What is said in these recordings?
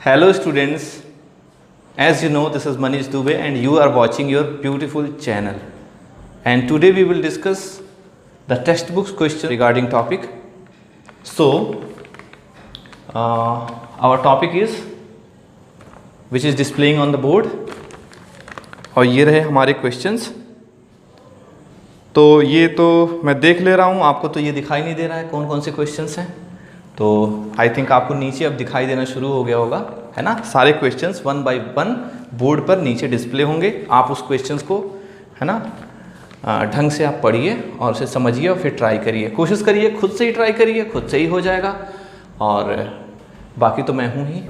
Hello students, as you know this is Manish Dubey and you are watching your beautiful channel, and today we will discuss the textbooks question regarding topic. So our topic is which is displaying on the board और ये रहे हमारे questions. तो ये तो मैं देख ले रहा हूँ, आपको तो ये दिखाई नहीं दे रहा है कौन कौन से क्वेश्चंस हैं. तो आई थिंक आपको नीचे अब दिखाई देना शुरू हो गया होगा, है ना. सारे questions one by one board पर नीचे डिस्प्ले होंगे. आप उस क्वेश्चंस को, है ना, ढंग से आप पढ़िए और उसे समझिए और फिर ट्राई करिए. कोशिश करिए खुद से ही ट्राई करिए, खुद से ही हो जाएगा. और बाकी तो मैं हूँ ही.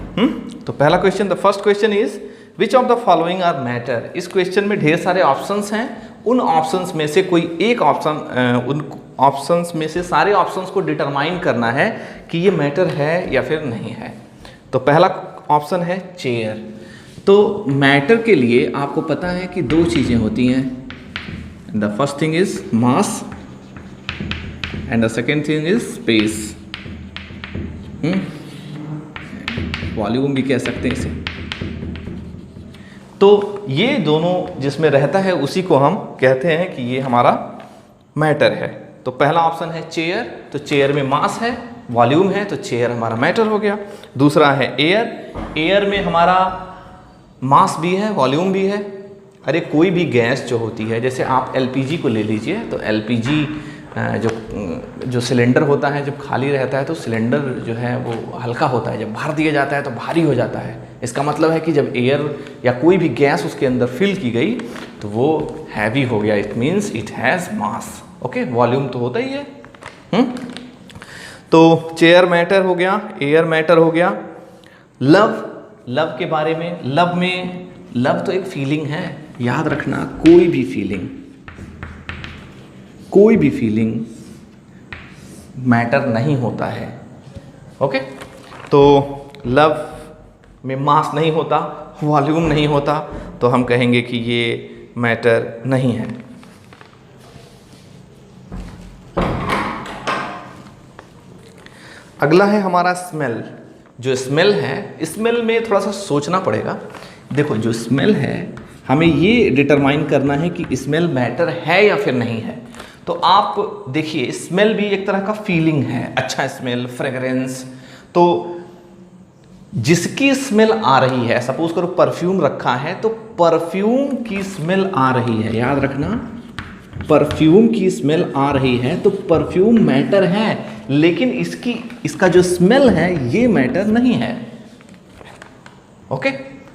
तो पहला question, the first question is which of the following are matter. इस क्वेश्चन में ढेर सारे ऑप्शंस हैं. उन ऑप्शंस में से कोई एक ऑप्शन, उन ऑप्शंस में से सारे ऑप्शंस को डिटरमाइन करना है कि ये मैटर है या फिर नहीं है. तो पहला ऑप्शन है चेयर. तो मैटर के लिए आपको पता है कि दो चीज़ें होती हैं. The first thing is mass and the second thing is space. Volume भी कह सकते हैं इसे. तो ये दोनों जिसमें रहता है उसी को हम कहते हैं कि ये हमारा मैटर है. तो पहला ऑप्शन है चेयर. तो चेयर में मास है, वॉल्यूम है, तो चेयर हमारा मैटर हो गया. दूसरा है एयर. एयर में हमारा मास भी है, वॉल्यूम भी है. अरे कोई भी गैस जो होती है, जैसे आप एलपीजी को ले लीजिए, तो एलपीजी जो सिलेंडर होता है जब खाली रहता है तो सिलेंडर जो है वो हल्का होता है, जब भर दिया जाता है तो भारी हो जाता है. इसका मतलब है कि जब एयर या कोई भी गैस उसके अंदर फिल की गई तो वो हैवी हो गया. It means it has mass. Okay, volume तो होता ही है. तो चेयर मैटर हो गया, एयर मैटर हो गया. लव, लव के बारे में, लव तो एक फीलिंग है. याद रखना, कोई भी फीलिंग मैटर नहीं होता है. ओके, तो लव में मास नहीं होता, वॉल्यूम नहीं होता, तो हम कहेंगे कि ये मैटर नहीं है. अगला है हमारा स्मेल. जो स्मेल है, स्मेल में थोड़ा सा सोचना पड़ेगा. देखो, जो स्मेल है हमें ये डिटरमाइन करना है कि स्मेल मैटर है या फिर नहीं है. तो आप देखिए, स्मेल भी एक तरह का फीलिंग है. अच्छा स्मेल, फ्रेगरेंस. तो जिसकी स्मेल आ रही है, सपोज करो परफ्यूम रखा है तो परफ्यूम की स्मेल आ रही है. याद रखना, परफ्यूम की स्मेल आ रही है तो परफ्यूम मैटर है, लेकिन इसका जो स्मेल है ये मैटर नहीं है. ओके,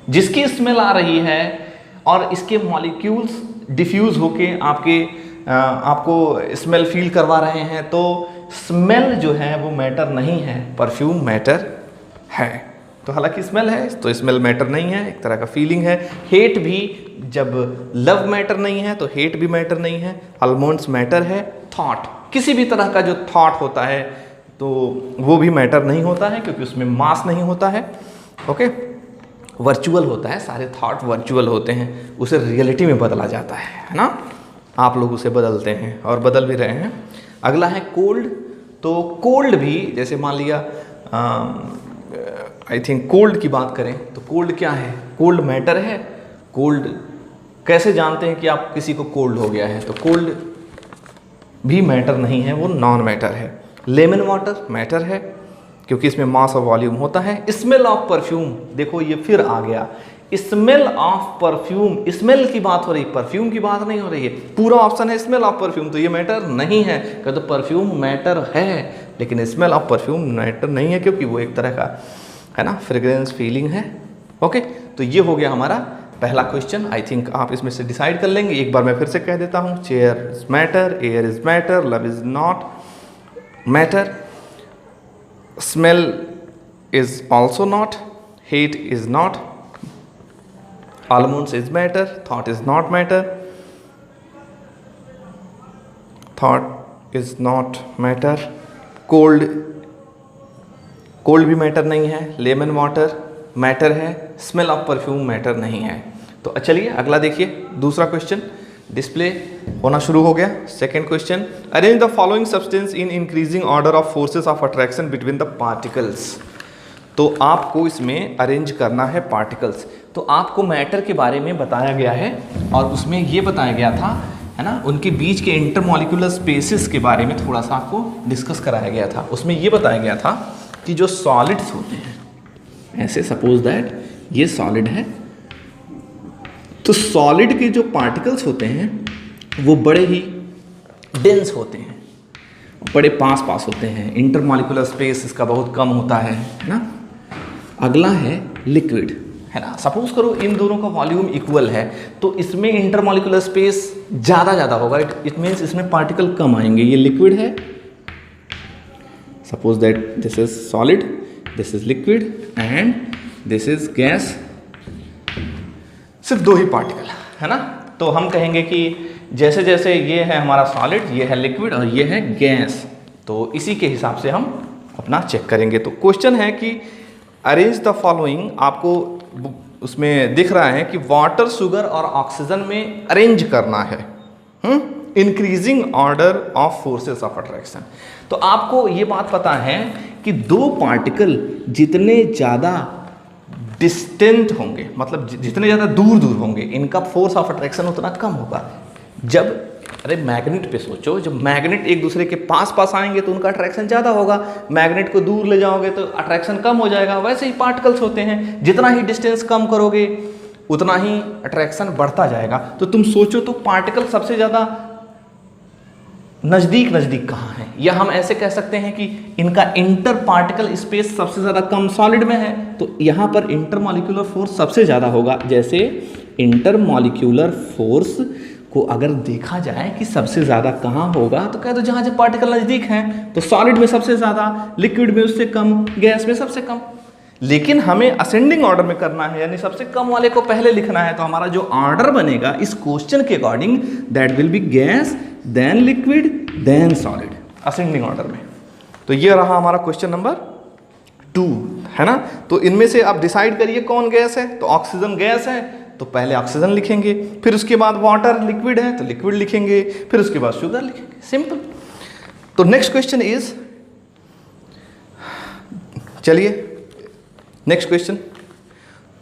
जिसकी स्मेल आ रही है और इसके मॉलिक्यूल्स डिफ्यूज होके आपको स्मेल फील करवा रहे हैं, तो स्मेल जो है वो मैटर नहीं है, परफ्यूम मैटर है. तो हालांकि स्मेल है तो स्मेल मैटर नहीं है, एक तरह का फीलिंग है. हेट भी, जब लव मैटर नहीं है तो हेट भी मैटर नहीं है. आल्मोंड्स मैटर है. थॉट, किसी भी तरह का जो थॉट होता है तो वो भी मैटर नहीं होता है क्योंकि उसमें मास नहीं होता है. ओके, वर्चुअल होता है. सारे थॉट वर्चुअल होते हैं, उसे रियलिटी में बदला जाता है ना. आप लोग उसे बदलते हैं और बदल भी रहे हैं. अगला है कोल्ड. तो कोल्ड भी, जैसे मान लिया आई थिंक कोल्ड की बात करें तो कोल्ड क्या है? कोल्ड मैटर है. कोल्ड कैसे जानते हैं कि आप किसी को कोल्ड हो गया है? तो कोल्ड भी मैटर नहीं है, वो नॉन मैटर है. लेमन वाटर मैटर है क्योंकि इसमें मास और वॉल्यूम होता है. स्मेल ऑफ परफ्यूम, देखो ये फिर आ गया. स्मेल ऑफ परफ्यूम, स्मेल की बात हो रही, परफ्यूम की बात नहीं हो रही है. पूरा ऑप्शन है स्मेल ऑफ परफ्यूम, तो ये मैटर नहीं है. कहते तो परफ्यूम मैटर है लेकिन स्मेल ऑफ परफ्यूम मैटर नहीं है क्योंकि वो एक तरह का, है ना, फ्रेग्रेंस फीलिंग है. ओके, तो ये हो गया हमारा पहला क्वेश्चन. आई थिंक आप इसमें से डिसाइड कर लेंगे. एक बार मैं फिर से कह देता हूँ. Chair is matter, air is matter, love is not matter, smell is also not, hate is not, almonds is matter, thought is not matter, thought is not matter, cold भी मैटर नहीं है, लेमन वाटर मैटर है, smell of perfume matter नहीं है. तो चलिए अगला देखिए. दूसरा क्वेश्चन डिस्प्ले होना शुरू हो गया. Second question, arrange the following substance in increasing order of forces of attraction between the particles. तो आपको इसमें अरेंज करना है पार्टिकल्स। तो आपको मैटर के बारे में बताया गया है और उसमें ये बताया गया था, है ना, उनके बीच के इंटरमॉलिक्यूलर स्पेसेस के बारे में थोड़ा सा आपको डिस्कस कराया गया था। उसमें ये बताया गया था कि जो सॉलिड्स होते हैं, ऐसे सपोज दैट ये सॉलिड है, तो सॉलिड के जो पार्टिकल्स होते हैं वो बड़े ही डेंस होते हैं, बड़े पास पास होते हैं, इंटरमॉलिक्यूलर स्पेस इसका बहुत कम होता है ना। अगला है लिक्विड, है ना। सपोज करो इन दोनों का वॉल्यूम इक्वल है तो इसमें इंटरमॉलिक्यूलर स्पेस ज़्यादा होगा, इट मीन्स इसमें पार्टिकल कम आएंगे। ये लिक्विड है, suppose that this is solid, this is liquid and this is gas. सिर्फ 2 ही पार्टिकल, है ना। तो हम कहेंगे कि जैसे जैसे ये है हमारा सॉलिड, ये है लिक्विड और ये है गैस, तो इसी के हिसाब से हम अपना चेक करेंगे। तो क्वेश्चन है कि अरेंज द फॉलोइंग, आपको उसमें दिख रहा है कि वाटर, शुगर और ऑक्सीजन में अरेंज करना है increasing order of forces of attraction. तो आपको ये बात पता है कि 2 पार्टिकल जितने ज़्यादा डिस्टेंट होंगे, मतलब जितने ज़्यादा दूर दूर होंगे, इनका फोर्स ऑफ अट्रैक्शन उतना कम होगा। जब अरे मैग्नेट पे सोचो, जब मैग्नेट एक दूसरे के पास पास आएंगे तो उनका अट्रैक्शन ज़्यादा होगा, मैग्नेट को दूर ले जाओगे तो अट्रैक्शन कम हो जाएगा। वैसे ही पार्टिकल्स होते हैं, जितना ही डिस्टेंस कम करोगे उतना ही अट्रैक्शन बढ़ता जाएगा। तो तुम सोचो तो पार्टिकल सबसे ज़्यादा नज़दीक नज़दीक कहाँ है, या हम ऐसे कह सकते हैं कि इनका इंटर पार्टिकल स्पेस सबसे ज़्यादा कम सॉलिड में है, तो यहाँ पर इंटरमॉलिक्यूलर फोर्स सबसे ज़्यादा होगा। जैसे इंटरमॉलिक्यूलर फोर्स को अगर देखा जाए कि सबसे ज़्यादा कहाँ होगा, तो कह दो जहाँ जब पार्टिकल नज़दीक हैं, तो सॉलिड में सबसे ज़्यादा, लिक्विड में उससे कम, गैस में सबसे कम। लेकिन हमें असेंडिंग ऑर्डर में करना है, यानी सबसे कम वाले को पहले लिखना है। तो हमारा जो ऑर्डर बनेगा इस क्वेश्चन के according, that will be gas, then liquid, then solid, ascending order में। तो ये रहा हमारा क्वेश्चन नंबर 2, है ना। तो इनमें से आप डिसाइड करिए कौन गैस है। तो ऑक्सीजन गैस है तो पहले ऑक्सीजन लिखेंगे, फिर उसके बाद वाटर लिक्विड है तो लिक्विड लिखेंगे, फिर उसके बाद शुगर लिखेंगे, सिंपल। तो नेक्स्ट क्वेश्चन इज, चलिए नेक्स्ट क्वेश्चन।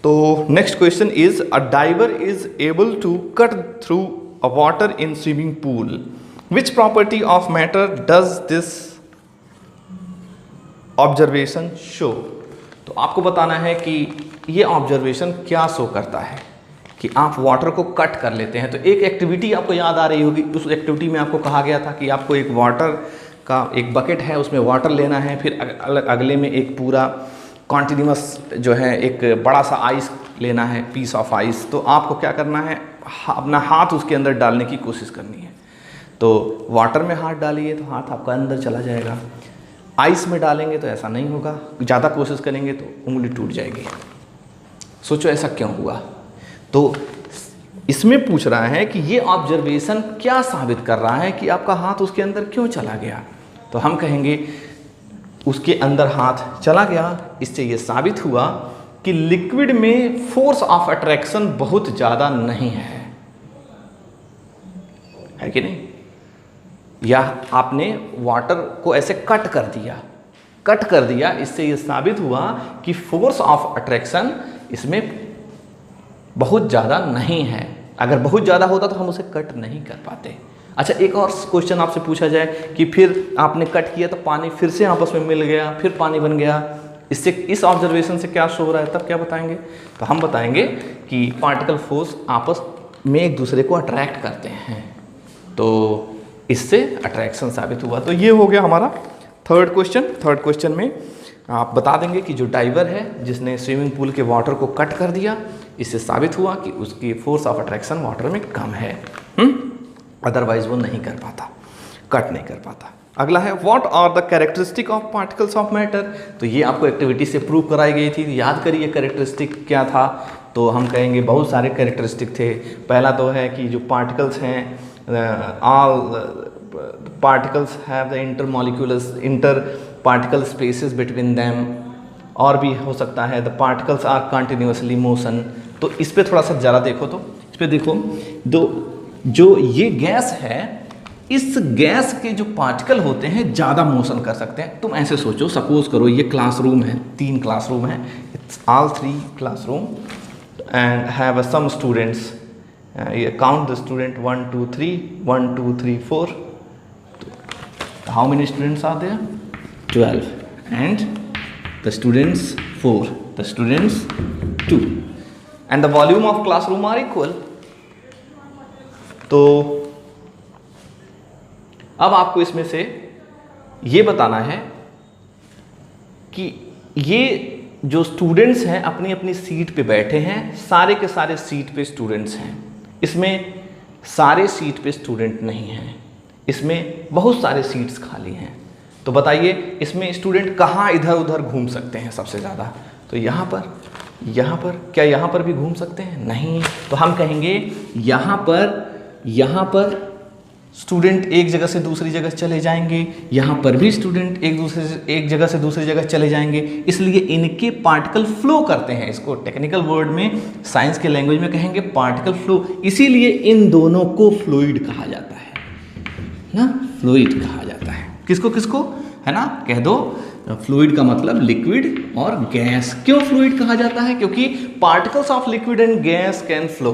तो next question is, a diver is able to cut through a water in swimming pool, which property of matter does this observation show. तो आपको बताना है कि ये ऑब्जर्वेशन क्या शो करता है कि आप वाटर को कट कर लेते हैं। तो एक एक्टिविटी आपको याद आ रही होगी, उस एक्टिविटी में आपको कहा गया था कि आपको एक वाटर का एक बकेट है, उसमें वाटर लेना है, फिर अगले में एक पूरा कॉन्टिन्यूस जो है एक बड़ा सा आइस लेना है, पीस ऑफ आइस। तो आपको क्या करना है, अपना हाथ उसके अंदर डालने की कोशिश करनी है। तो वाटर में हाथ डालिए तो हाथ आपका अंदर चला जाएगा, आइस में डालेंगे तो ऐसा नहीं होगा, ज़्यादा कोशिश करेंगे तो उंगली टूट जाएगी। सोचो ऐसा क्यों हुआ। तो इसमें पूछ रहा है कि ये ऑब्जर्वेशन क्या साबित कर रहा है कि आपका हाथ उसके अंदर क्यों चला गया। तो हम कहेंगे उसके अंदर हाथ चला गया, इससे ये साबित हुआ कि लिक्विड में फोर्स ऑफ अट्रैक्शन बहुत ज़्यादा नहीं है कि नहीं। या आपने वाटर को ऐसे कट कर दिया, इससे ये साबित हुआ कि फोर्स ऑफ अट्रैक्शन इसमें बहुत ज़्यादा नहीं है। अगर बहुत ज़्यादा होता तो हम उसे कट नहीं कर पाते। अच्छा, एक और क्वेश्चन आपसे पूछा जाए कि फिर आपने कट किया तो पानी फिर से आपस में मिल गया, फिर पानी बन गया, इससे इस ऑब्जर्वेशन से क्या शो हो रहा है, तब क्या बताएंगे। तो हम बताएंगे कि पार्टिकल फोर्स आपस में एक दूसरे को अट्रैक्ट करते हैं, तो इससे अट्रैक्शन साबित हुआ। तो ये हो गया हमारा थर्ड क्वेश्चन में आप बता देंगे कि जो डाइवर है जिसने स्विमिंग पूल के वाटर को कट कर दिया, इससे साबित हुआ कि उसकी फोर्स ऑफ अट्रैक्शन वाटर में कम है, अदरवाइज वो नहीं कर पाता, कट नहीं कर पाता। अगला है, what are the characteristic of particles of matter. तो ये आपको एक्टिविटी से प्रूव कराई गई थी, याद करिए कैरेक्टरिस्टिक क्या था। तो हम कहेंगे बहुत सारे कैरेक्टरिस्टिक थे। पहला तो है कि जो पार्टिकल्स हैं, all particles have the inter particle spaces between them, और भी हो सकता है the particles are continuously motion। तो इस पे थोड़ा सा ज़्यादा देखो, तो इस पे देखो, जो ये गैस है इस गैस के जो पार्टिकल होते हैं ज़्यादा मोशन कर सकते हैं। तुम ऐसे सोचो, सपोज करो ये क्लासरूम है, 3 क्लासरूम है, it's all 3 classroom and have some students, count the student 1 2 3 1 2 3 4, how many students are there? 12 and the students 4, the students 2 and the volume of classroom are equal. तो अब आपको इसमें से ये बताना है कि ये जो स्टूडेंट्स हैं अपनी अपनी सीट पे बैठे हैं, सारे के सारे सीट पे स्टूडेंट्स हैं। इसमें सारे सीट पे स्टूडेंट नहीं हैं, इसमें बहुत सारे सीट्स खाली हैं। तो बताइए इसमें स्टूडेंट कहाँ इधर उधर घूम सकते हैं सबसे ज़्यादा? तो यहाँ पर, क्या यहाँ पर भी घूम सकते हैं? नहीं। तो हम कहेंगे यहाँ पर स्टूडेंट एक जगह से दूसरी जगह चले जाएंगे, यहाँ पर भी स्टूडेंट एक जगह से दूसरी जगह चले जाएंगे, इसलिए इनके पार्टिकल फ्लो करते हैं। इसको टेक्निकल वर्ड में, साइंस के लैंग्वेज में कहेंगे पार्टिकल फ्लो। इसीलिए इन दोनों को फ्लूइड कहा जाता है ना, फ्लूइड कहा जाता है। किसको है ना, कह दो। फ्लूइड का मतलब लिक्विड और गैस। क्यों फ्लूइड कहा जाता है? क्योंकि particles of liquid and gas can flow.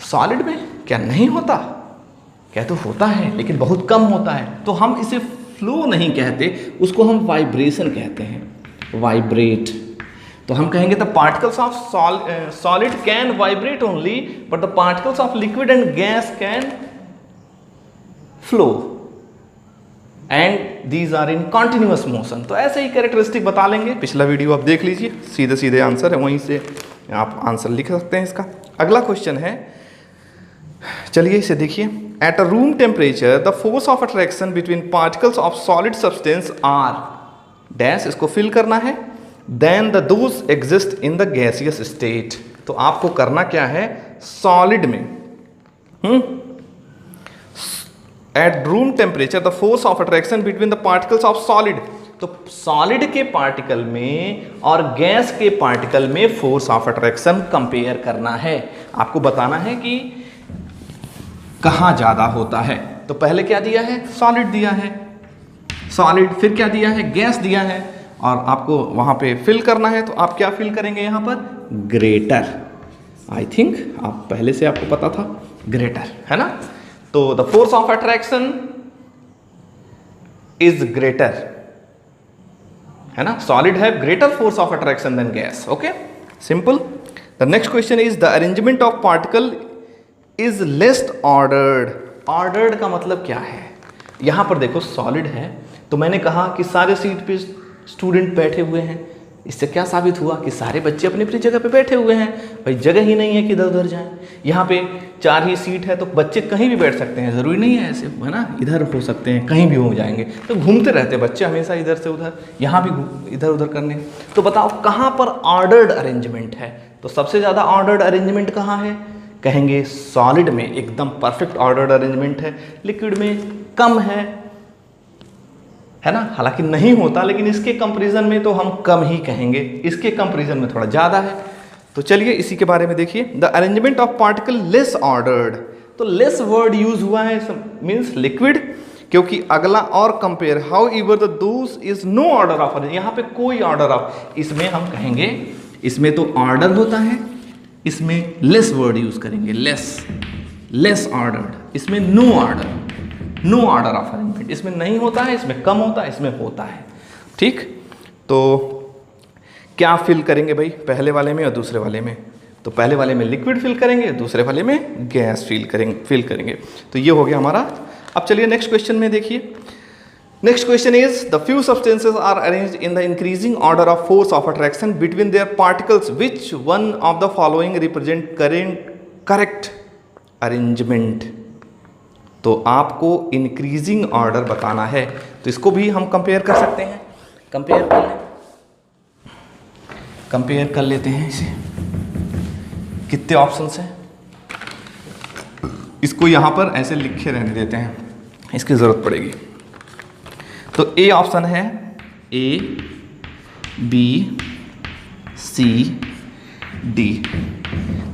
Solid में क्या नहीं होता? क्या तो होता है, लेकिन बहुत कम होता है। तो हम इसे फ्लो नहीं कहते, उसको हम वाइब्रेशन कहते हैं, वाइब्रेट। तो हम कहेंगे the particles of solid can vibrate only, but the particles of liquid and gas can flow and these are in continuous motion. तो ऐसे ही कैरेक्टरिस्टिक बता लेंगे। पिछला वीडियो आप देख लीजिए, सीधे आंसर है, वहीं से आप आंसर लिख सकते हैं इसका। अगला क्वेश्चन है, चलिए इसे देखिए। At a room temperature the force of attraction between particles of solid substance are dash, इसको फिल करना है, then the those exist in the gaseous state. तो आपको करना क्या है, सॉलिड में at room temperature the force of attraction between the particles of solid. तो सॉलिड के पार्टिकल में और गैस के पार्टिकल में फोर्स ऑफ अट्रैक्शन कंपेयर करना है। आपको बताना है कि कहाँ ज़्यादा होता है। तो पहले क्या दिया है, सॉलिड दिया है, सॉलिड, फिर क्या दिया है, गैस दिया है, और आपको वहाँ पे फिल करना है। तो आप क्या फिल करेंगे यहाँ पर, ग्रेटर। आई थिंक आप पहले से आपको पता था, ग्रेटर, है ना। तो the force of attraction is greater, है ना, solid have greater force of attraction than gas. Okay, simple. The next question is the arrangement of particle is less ordered. Ordered का मतलब क्या है? यहां पर देखो सॉलिड है, तो मैंने कहा कि सारे सीट पे स्टूडेंट बैठे हुए हैं। इससे क्या साबित हुआ कि सारे बच्चे अपनी अपनी जगह पे बैठे हुए हैं। भाई जगह ही नहीं है कि इधर उधर जाएं। यहाँ पे 4 ही सीट है, तो बच्चे कहीं भी बैठ सकते हैं, ज़रूरी नहीं है ऐसे, है ना, इधर हो सकते हैं, कहीं भी हो जाएंगे। तो घूमते रहते बच्चे हमेशा इधर से उधर, यहाँ भी इधर उधर करने। तो बताओ कहाँ पर ऑर्डर्ड अरेंजमेंट है? तो सबसे ज़्यादा ऑर्डर्ड अरेंजमेंट कहाँ है? कहेंगे सॉलिड में एकदम परफेक्ट ऑर्डर्ड अरेंजमेंट है, लिक्विड में कम है ना, हालांकि नहीं होता, लेकिन इसके कंपैरिजन में तो हम कम ही कहेंगे, इसके कंपैरिजन में थोड़ा ज़्यादा है। तो चलिए इसी के बारे में देखिए। The arrangement of particle less ordered, तो लेस वर्ड यूज हुआ है, मीन्स लिक्विड, क्योंकि अगला और compare, however the those is no order of, यहाँ पे कोई ऑर्डर ऑफ, इसमें हम कहेंगे, इसमें तो ऑर्डर होता है, इसमें लेस वर्ड यूज करेंगे, लेस ऑर्डर्ड, इसमें नो ऑर्डर ऑफ अरेंजमेंट, इसमें नहीं होता है, इसमें कम होता है, इसमें होता है। ठीक, तो क्या फिल करेंगे भाई, पहले वाले में और दूसरे वाले में? तो पहले वाले में लिक्विड फिल करेंगे, दूसरे वाले में गैस फिल करेंगे। तो ये हो गया हमारा। अब चलिए नेक्स्ट क्वेश्चन में देखिए। Next question is the few substances are arranged in the increasing order of force of attraction between their particles, which one of the following represent correct arrangement. तो आपको इंक्रीजिंग ऑर्डर बताना है, तो इसको भी हम कंपेयर कर सकते हैं, कंपेयर कर लेते हैं इसे। कितने ऑप्शंस हैं, इसको यहां पर ऐसे लिखे रहने देते हैं, इसकी जरूरत पड़ेगी। तो ए ऑप्शन है A, B, C, D।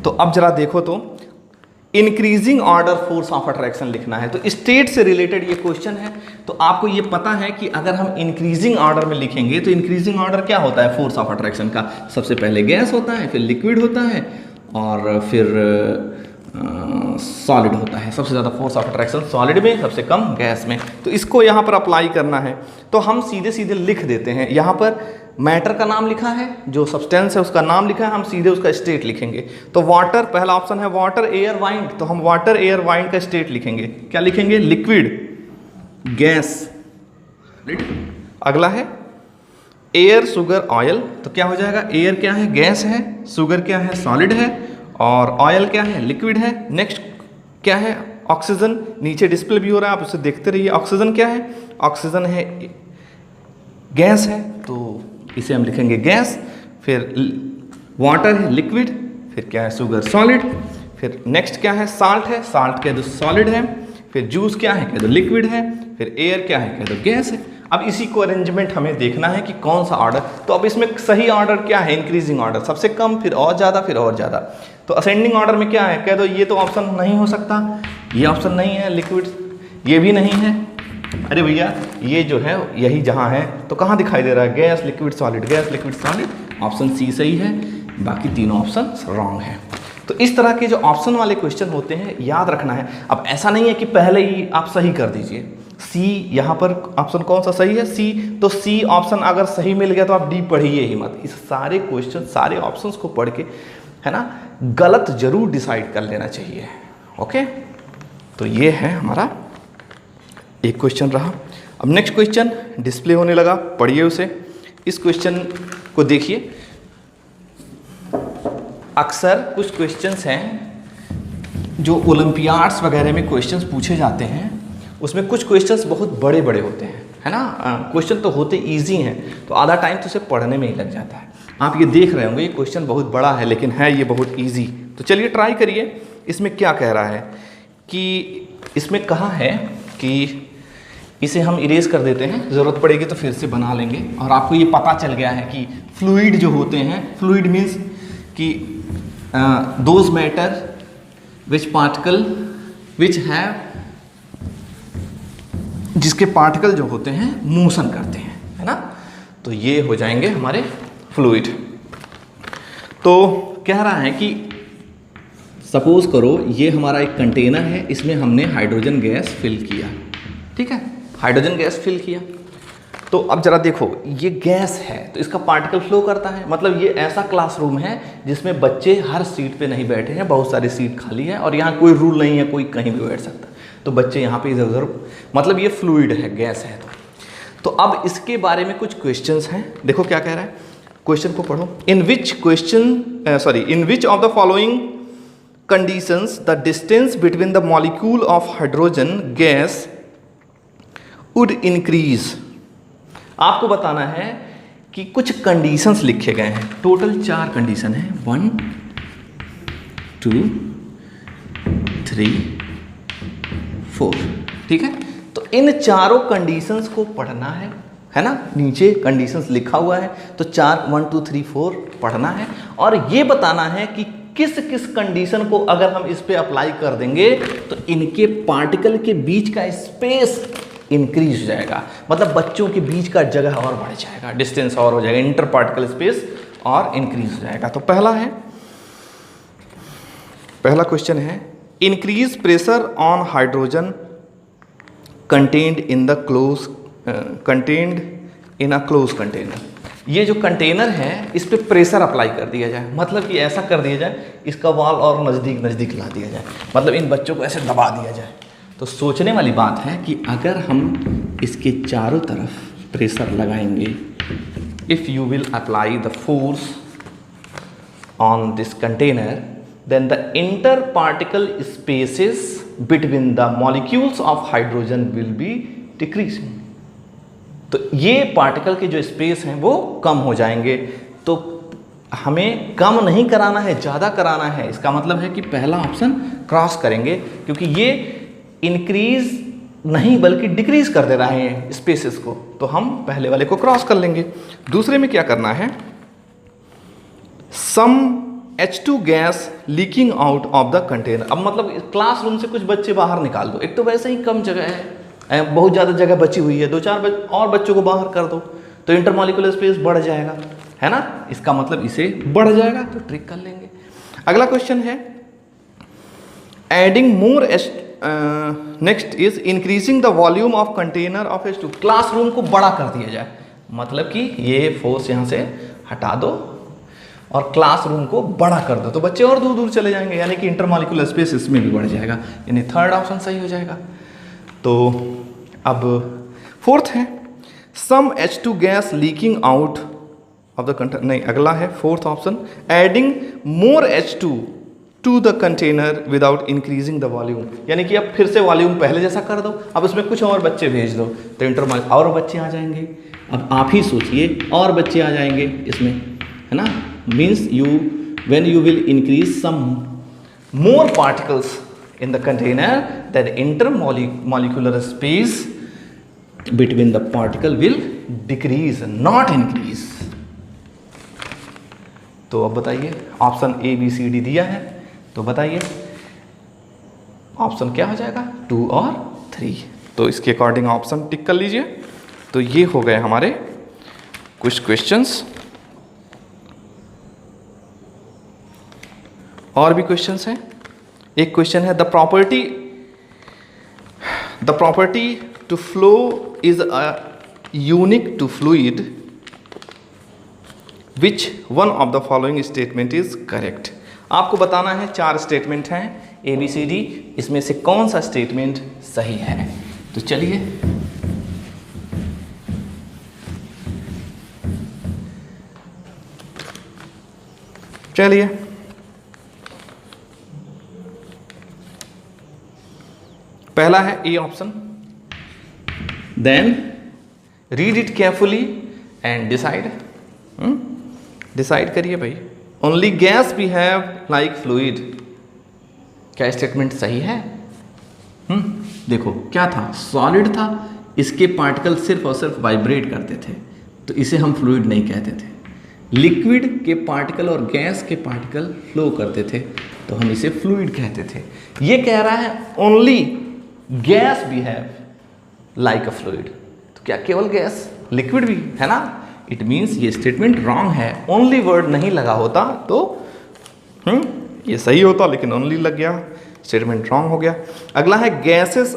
तो अब जरा देखो, तो increasing order force of attraction लिखना है। तो स्टेट से रिलेटेड ये क्वेश्चन है। तो आपको ये पता है कि अगर हम इंक्रीजिंग ऑर्डर में लिखेंगे तो इंक्रीजिंग ऑर्डर क्या होता है फोर्स ऑफ अट्रैक्शन का? सबसे पहले गैस होता है, फिर लिक्विड होता है और फिर सॉलिड होता है। सबसे ज़्यादा फोर्स ऑफ अट्रैक्शन सॉलिड में, सबसे कम गैस में। तो इसको यहाँ पर अप्लाई करना है तो हम सीधे सीधे लिख देते हैं। यहाँ पर मैटर का नाम लिखा है, जो सब्सटेंस है उसका नाम लिखा है, हम सीधे उसका स्टेट लिखेंगे। तो वाटर, पहला ऑप्शन है वाटर एयर वाइंड, तो हम वाटर एयर वाइंड का स्टेट लिखेंगे। क्या लिखेंगे? Liquid, gas. अगला है एयर शुगर ऑयल, तो क्या हो जाएगा? एयर क्या है? गैस है, शुगर क्या है? सॉलिड है, और ऑयल क्या है? लिक्विड है। नेक्स्ट क्या है? ऑक्सीजन। नीचे डिस्प्ले भी हो रहा है, आप उसे देखते रहिए। ऑक्सीजन क्या है? ऑक्सीजन है, गैस है, तो इसे हम लिखेंगे गैस। फिर वाटर है, लिक्विड। फिर क्या है? Sugar, solid. फिर नेक्स्ट क्या है? साल्ट है, साल्ट कह दो सॉलिड है। फिर जूस क्या है? कह दो लिक्विड है। फिर एयर क्या है? कह दो गैस है। अब इसी को अरेंजमेंट हमें देखना है कि कौन सा ऑर्डर। तो अब इसमें सही ऑर्डर क्या है? इंक्रीजिंग ऑर्डर, सबसे कम, फिर और ज़्यादा, फिर और ज़्यादा। तो असेंडिंग ऑर्डर में क्या है? कह दो ये तो ऑप्शन नहीं हो सकता, ये ऑप्शन नहीं है, लिक्विड ये भी नहीं है। अरे भैया ये जो है यही जहाँ है, तो कहाँ दिखाई दे रहा है? Gas, liquid, solid, gas, liquid, solid. Option C सही है, बाकी तीनों ऑप्शन रॉन्ग है। तो इस तरह के जो ऑप्शन वाले क्वेश्चन होते हैं याद रखना है। अब ऐसा नहीं है कि पहले ही आप सही कर दीजिए। सी, यहाँ पर ऑप्शन कौन सा सही है? सी। तो सी ऑप्शन अगर सही मिल गया तो आप डी पढ़िए ही मत। इस सारे क्वेश्चन, सारे ऑप्शंस को पढ़ के, है ना, गलत जरूर डिसाइड कर लेना चाहिए। ओके, तो ये है हमारा एक क्वेश्चन रहा। अब नेक्स्ट क्वेश्चन डिस्प्ले होने लगा, पढ़िए उसे। इस क्वेश्चन को देखिए। अक्सर कुछ क्वेश्चंस हैं जो ओलंपियाड्स वगैरह में क्वेश्चंस पूछे जाते हैं, उसमें कुछ क्वेश्चंस बहुत बड़े बड़े होते हैं, है ना। क्वेश्चन तो होते इजी हैं, तो आधा टाइम तो उसे पढ़ने में ही लग जाता है। आप ये देख रहे होंगे ये क्वेश्चन बहुत बड़ा है, लेकिन है ये बहुत ईजी। तो चलिए ट्राई करिए। इसमें क्या कह रहा है कि इसमें कहा है कि इसे हम इरेज कर देते हैं, ज़रूरत पड़ेगी तो फिर से बना लेंगे। और आपको ये पता चल गया है कि फ्लूइड जो होते हैं, फ्लूइड मीन्स कि those matter which particle which have, जिसके पार्टिकल जो होते हैं मोशन करते हैं, है ना। तो ये हो जाएंगे हमारे फ्लूइड। तो कह रहा है कि सपोज करो ये हमारा एक कंटेनर है, इसमें हमने हाइड्रोजन गैस फिल किया, ठीक है, हाइड्रोजन गैस फिल किया। तो अब जरा देखो, ये गैस है तो इसका पार्टिकल फ्लो करता है, मतलब ये ऐसा क्लासरूम है जिसमें बच्चे हर सीट पे नहीं बैठे हैं, बहुत सारी सीट खाली है और यहाँ कोई रूल नहीं है, कोई कहीं भी बैठ सकता, तो बच्चे यहाँ पे इधर उधर, मतलब ये फ्लूइड है, गैस है। तो अब इसके बारे में कुछ क्वेश्चंस हैं, देखो क्या कह रहा है, क्वेश्चन को पढ़ो। In which of the following conditions the distance between the molecule of hydrogen gas would increase. आपको बताना है कि कुछ कंडीशंस लिखे गए हैं, टोटल 4 कंडीशन है, 1 2 3 4, ठीक है। तो इन चारों कंडीशंस को पढ़ना है ना, नीचे कंडीशंस लिखा हुआ है, तो 4 1 2 3 4 पढ़ना है और ये बताना है कि किस किस कंडीशन को अगर हम इस पे अप्लाई कर देंगे तो इनके पार्टिकल के बीच का स्पेस इंक्रीज हो जाएगा, मतलब बच्चों के बीच का जगह और बढ़ जाएगा, डिस्टेंस और हो जाएगा, इंटर पार्टिकल स्पेस और इंक्रीज हो जाएगा। तो पहला क्वेश्चन है, increase pressure on hydrogen contained in a close container. ये जो कंटेनर है इस पे प्रेशर अप्लाई कर दिया जाए, मतलब कि ऐसा कर दिया जाए इसका वॉल और नज़दीक ला दिया जाए, मतलब इन बच्चों को ऐसे दबा दिया जाए। तो सोचने वाली बात है कि अगर हम इसके चारों तरफ प्रेशर लगाएंगे, if you will apply the force on this container then the inter particle spaces between the molecules of hydrogen will be decreasing. तो ये पार्टिकल के जो स्पेस हैं वो कम हो जाएंगे। तो हमें कम नहीं कराना है, ज़्यादा कराना है। इसका मतलब है कि पहला ऑप्शन क्रॉस करेंगे, क्योंकि ये इंक्रीज नहीं बल्कि डिक्रीज कर दे रहे हैं स्पेसेस को, तो हम पहले वाले को क्रॉस कर लेंगे। दूसरे में क्या करना है, some H2 gas leaking out of the container. अब मतलब क्लासरूम से कुछ बच्चे बाहर निकाल दो, एक तो वैसे ही कम जगह है, बहुत ज़्यादा जगह बची हुई है, 2-4 और बच्चों को बाहर कर दो तो इंटरमॉलिक्यूलर स्पेस बढ़ जाएगा, है ना। इसका मतलब इसे बढ़ जाएगा, तो ट्रिक कर लेंगे। अगला क्वेश्चन है adding more next is increasing the volume of container of H2। Classroom को बड़ा कर दिया जाए, मतलब कि ये फोर्स यहाँ से हटा दो और क्लासरूम को बड़ा कर दो तो बच्चे और दूर दूर चले जाएंगे, यानी कि इंटरमॉलिक्यूलर स्पेस इसमें भी बढ़ जाएगा, यानी थर्ड ऑप्शन सही हो जाएगा। तो अब फोर्थ है some H2 gas leaking out of the container, नहीं अगला है fourth option adding more H2 to the container without increasing the volume, यानी कि अब फिर से वॉल्यूम पहले जैसा कर दो, अब उसमें कुछ और बच्चे भेज दो तो इंटरमॉलिक्यूलर और बच्चे आ जाएंगे। अब आप ही सोचिए और बच्चे आ जाएंगे इसमें, है ना। Means you when you will increase some more particles in the container that intermolecular space between the particle will decrease not increase। तो अब बताइए option A B C D दिया है, तो बताइए ऑप्शन क्या हो जाएगा 2 और 3। तो इसके अकॉर्डिंग ऑप्शन टिक कर लीजिए। तो ये हो गए हमारे कुछ क्वेश्चंस, और भी क्वेश्चंस हैं। एक क्वेश्चन है the property to flow is a unique to fluid which one of the following statement is correct. आपको बताना है 4 स्टेटमेंट हैं ABCD, इसमें से कौन सा स्टेटमेंट सही है। तो चलिए पहला है A option, then read it carefully and decide करिए भाई। Only gas behave like fluid, क्या स्टेटमेंट सही है? देखो क्या था, सॉलिड था, इसके पार्टिकल सिर्फ और सिर्फ वाइब्रेट करते थे तो इसे हम फ्लूइड नहीं कहते थे। लिक्विड के पार्टिकल और गैस के पार्टिकल फ्लो करते थे तो हम इसे फ्लूइड कहते थे। ये कह रहा है ओनली गैस बिहेव लाइक अ फ्लूइड, तो क्या केवल गैस, लिक्विड भी है ना। इट मीन्स ये स्टेटमेंट रॉन्ग है, ओनली वर्ड नहीं लगा होता तो ये सही होता, लेकिन ओनली लग गया, स्टेटमेंट रॉन्ग हो गया। अगला है gases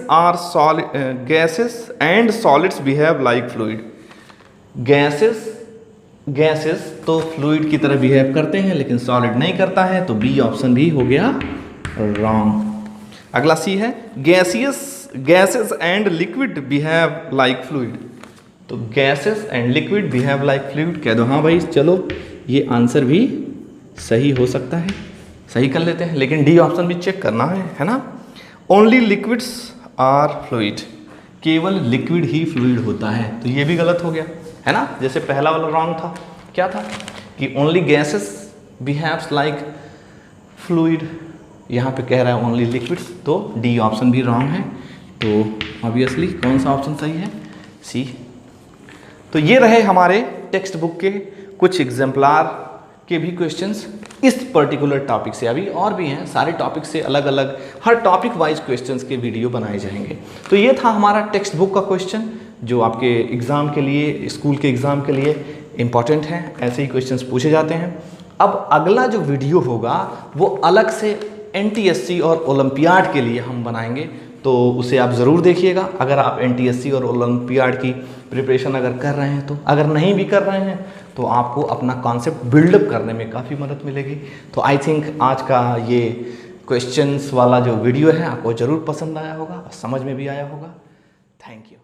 and solids behave like fluid. Gases तो फ्लूइड की तरह बिहेव करते हैं लेकिन सॉलिड नहीं करता है, तो बी ऑप्शन भी हो गया रॉन्ग। अगला सी है gases and liquid behave like fluid, तो gases and liquid behave like fluid कह दो। हाँ भाई चलो ये आंसर भी सही हो सकता है, सही कर लेते हैं, लेकिन डी ऑप्शन भी चेक करना है ना। ओनली लिक्विड्स आर फ्लूइड, केवल लिक्विड ही फ्लूइड होता है, तो ये भी गलत हो गया है ना। जैसे पहला वाला रॉन्ग था, क्या था कि only gases behaves like fluid, यहाँ पे कह रहा है ओनली लिक्विड्स, तो डी ऑप्शन भी रॉन्ग है। तो ऑब्वियसली कौन सा ऑप्शन सही है? सी। तो ये रहे हमारे टेक्स्ट बुक के कुछ एग्जाम्पलार के भी क्वेश्चंस इस पर्टिकुलर टॉपिक से। अभी और भी हैं, सारे टॉपिक से अलग अलग हर टॉपिक वाइज क्वेश्चंस के वीडियो बनाए जाएंगे। तो ये था हमारा टेक्स्ट बुक का क्वेश्चन जो आपके एग्ज़ाम के लिए, स्कूल के एग्ज़ाम के लिए इम्पॉर्टेंट है, ऐसे ही क्वेश्चंस पूछे जाते हैं। अब अगला जो वीडियो होगा वो अलग से NTSC और ओलंपियाड के लिए हम बनाएंगे, तो उसे आप ज़रूर देखिएगा। अगर आप NTSC और ओलंपियाड की प्रिपरेशन अगर कर रहे हैं तो, अगर नहीं भी कर रहे हैं तो आपको अपना कॉन्सेप्ट बिल्डअप करने में काफ़ी मदद मिलेगी। तो आई थिंक आज का ये क्वेश्चंस वाला जो वीडियो है आपको ज़रूर पसंद आया होगा, समझ में भी आया होगा। Thank you.